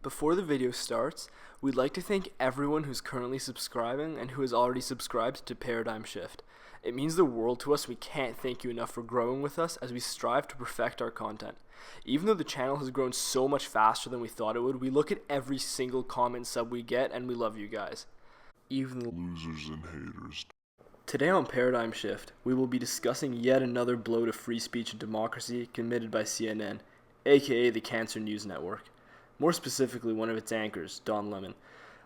Before the video starts, we'd like to thank everyone who's currently subscribing and who has already subscribed to Paradigm Shift. It means the world to us. We can't thank you enough for growing with us as we strive to perfect our content. Even though the channel has grown so much faster than we thought it would, we look at every single comment sub we get and we love you guys. Even the losers and haters. Today on Paradigm Shift, we will be discussing yet another blow to free speech and democracy committed by CNN, aka the Cancer News Network. More specifically, one of its anchors, Don Lemon.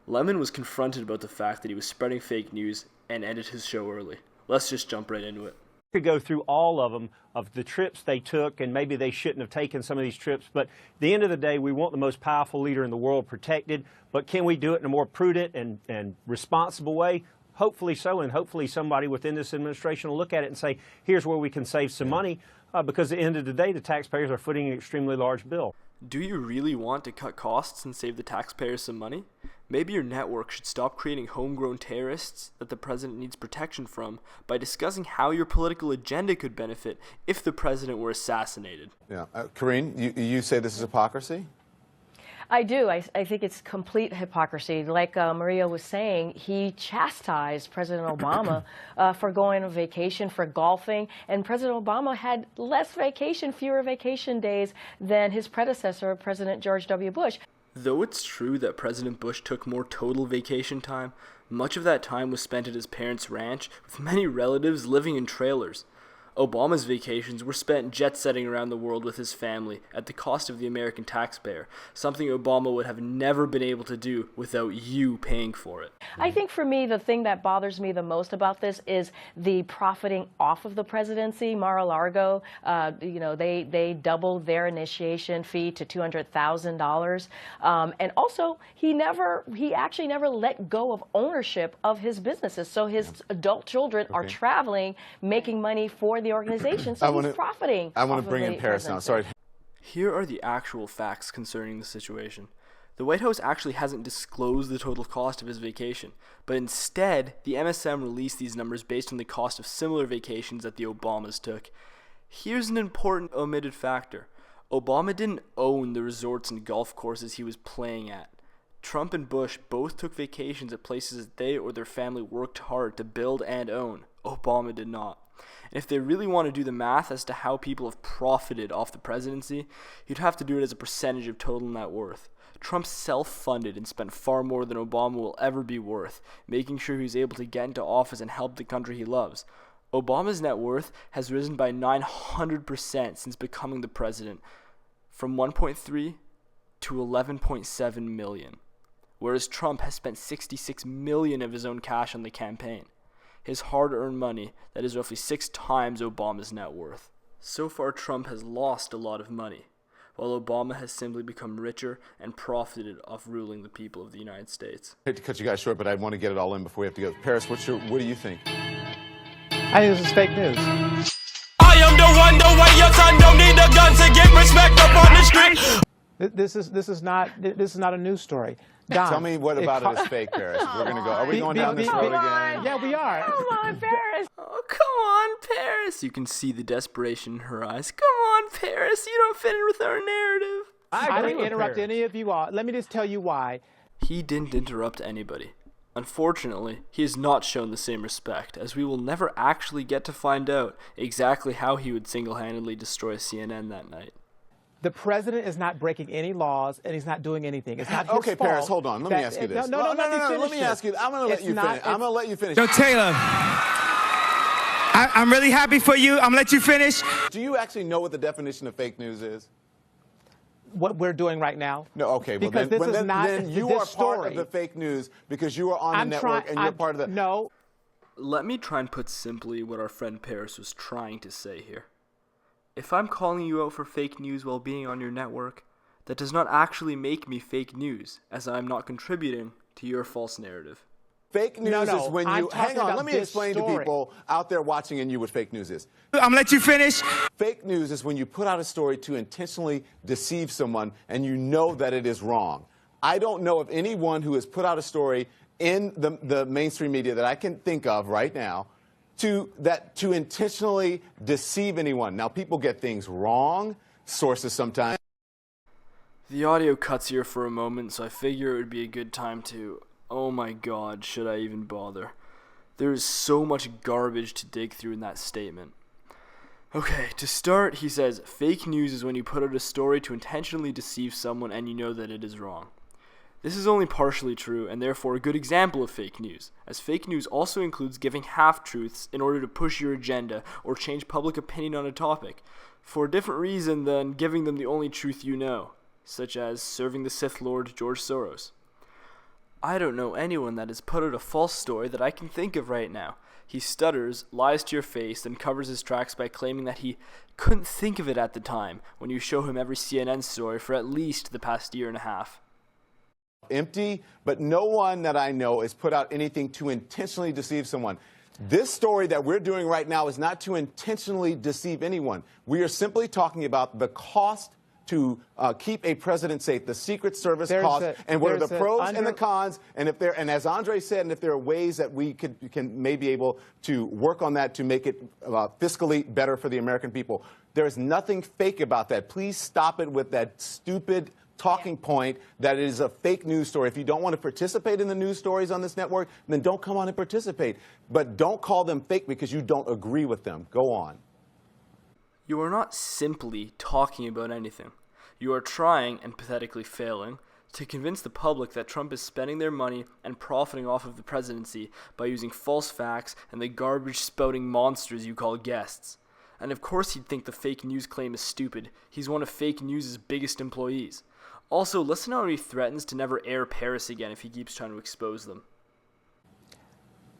Lemon was confronted about the fact that he was spreading fake news and ended his show early. Let's just jump right into it. Could go through all of them, of the trips they took, and maybe they shouldn't have taken some of these trips, but at the end of the day, we want the most powerful leader in the world protected, but can we do it in a more prudent and responsible way? Hopefully so, and hopefully somebody within this administration will look at it and say, here's where we can save some money, because at the end of the day, the taxpayers are footing an extremely large bill. Do you really want to cut costs and save the taxpayers some money? Maybe your network should stop creating homegrown terrorists that the president needs protection from by discussing how your political agenda could benefit if the president were assassinated. Yeah, Karine, you say this is hypocrisy? I do. I think it's complete hypocrisy. Like Maria was saying, he chastised President Obama for going on vacation, for golfing, and President Obama had less vacation, fewer vacation days than his predecessor, President George W. Bush. Though it's true that President Bush took more total vacation time, much of that time was spent at his parents' ranch, with many relatives living in trailers. Obama's vacations were spent jet-setting around the world with his family at the cost of the American taxpayer, something Obama would have never been able to do without you paying for it. I think for me, the thing that bothers me the most about this is the profiting off of the presidency. Mar-a-Lago, they doubled their initiation fee to $200,000. And also, he actually never let go of ownership of his businesses. So his adult children are traveling, making money for the organization, so he's profiting. I want to bring in Paris now. Sorry. Here are the actual facts concerning the situation. The White House actually hasn't disclosed the total cost of his vacation, but instead, the MSM released these numbers based on the cost of similar vacations that the Obamas took. Here's an important omitted factor. Obama didn't own the resorts and golf courses he was playing at. Trump and Bush both took vacations at places that they or their family worked hard to build and own. Obama did not. And if they really want to do the math as to how people have profited off the presidency, you'd have to do it as a percentage of total net worth. Trump self-funded and spent far more than Obama will ever be worth, making sure he's able to get into office and help the country he loves. Obama's net worth has risen by 900% since becoming the president, from 1.3 to 11.7 million, whereas Trump has spent 66 million of his own cash on the campaign. His hard-earned money, that is roughly 6 times Obama's net worth. So far, Trump has lost a lot of money, while Obama has simply become richer and profited off ruling the people of the United States. I hate to cut you guys short, but I want to get it all in before we have to go. Paris, what do you think? I think this is fake news. I am the one, the way your son don't need a gun to get respect up on the street. This is not a news story. Don, tell me what about it is fake, Paris. We're going to go. Are we going down this road again? Yeah, we are. Come on, Paris. Oh, come on, Paris. You can see the desperation in her eyes. Come on, Paris. You don't fit in with our narrative. I didn't interrupt any of you all. Let me just tell you why. He didn't interrupt anybody. Unfortunately, he has not shown the same respect, as we will never actually get to find out exactly how he would single-handedly destroy CNN that night. The president is not breaking any laws, and he's not doing anything. It's not his Okay, fault. Paris, hold on. Let me ask you this. No, Let me ask you. I'm going to let you finish. I'm going to let you finish. Yo, Taylor, I'm really happy for you. I'm going to let you finish. Do you actually know what the definition of fake news is? What we're doing right now? No, okay. Well, because then you are part of the fake news because you are on the network and you're part of the... No. Let me try and put simply what our friend Paris was trying to say here. If I'm calling you out for fake news while being on your network, that does not actually make me fake news, as I am not contributing to your false narrative. Fake news is when you... Hang on, let me explain to people out there watching and you what fake news is. I'm going to let you finish. Fake news is when you put out a story to intentionally deceive someone and you know that it is wrong. I don't know of anyone who has put out a story in the mainstream media that I can think of right now to intentionally deceive anyone. Now, people get things wrong, sources sometimes. The audio cuts here for a moment, so I figure it would be a good time to... Oh my god, should I even bother? There is so much garbage to dig through in that statement. Okay, to start, he says, fake news is when you put out a story to intentionally deceive someone and you know that it is wrong. This is only partially true, and therefore a good example of fake news, as fake news also includes giving half-truths in order to push your agenda or change public opinion on a topic, for a different reason than giving them the only truth you know, such as serving the Sith Lord George Soros. I don't know anyone that has put out a false story that I can think of right now. He stutters, lies to your face, then covers his tracks by claiming that he couldn't think of it at the time when you show him every CNN story for at least the past year and a half. Empty, but no one that I know has put out anything to intentionally deceive someone. This story that we're doing right now is not to intentionally deceive anyone. We are simply talking about the cost to keep a president safe, the Secret Service cost, and what are the pros and the cons, and as Andre said, and if there are ways that we can maybe able to work on that to make it fiscally better for the American people. There is nothing fake about that. Please stop it with that stupid talking point that it is a fake news story. If you don't want to participate in the news stories on this network, then don't come on and participate. But don't call them fake because you don't agree with them. Go on. You are not simply talking about anything. You are trying, and pathetically failing, to convince the public that Trump is spending their money and profiting off of the presidency by using false facts and the garbage-spouting monsters you call guests. And of course he'd think the fake news claim is stupid. He's one of fake news' biggest employees. Also, listen how he threatens to never air Paris again if he keeps trying to expose them.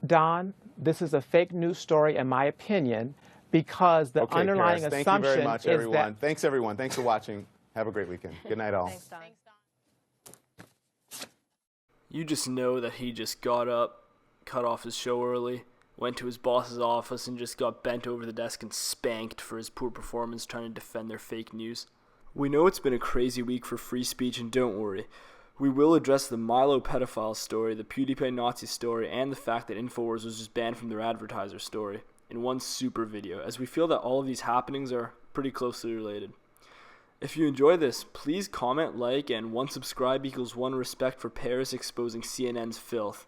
Don, this is a fake news story, in my opinion, because the underlying Paris, assumption thank you very much, is everyone. that... Thanks, everyone. Thanks for watching. Have a great weekend. Good night, all. Thanks, Don. You just know that he just got up, cut off his show early, went to his boss's office, and just got bent over the desk and spanked for his poor performance trying to defend their fake news. We know it's been a crazy week for free speech, and don't worry. We will address the Milo pedophile story, the PewDiePie Nazi story, and the fact that InfoWars was just banned from their advertiser story in one super video, as we feel that all of these happenings are pretty closely related. If you enjoy this, please comment, like, and one subscribe equals one respect for Paris exposing CNN's filth.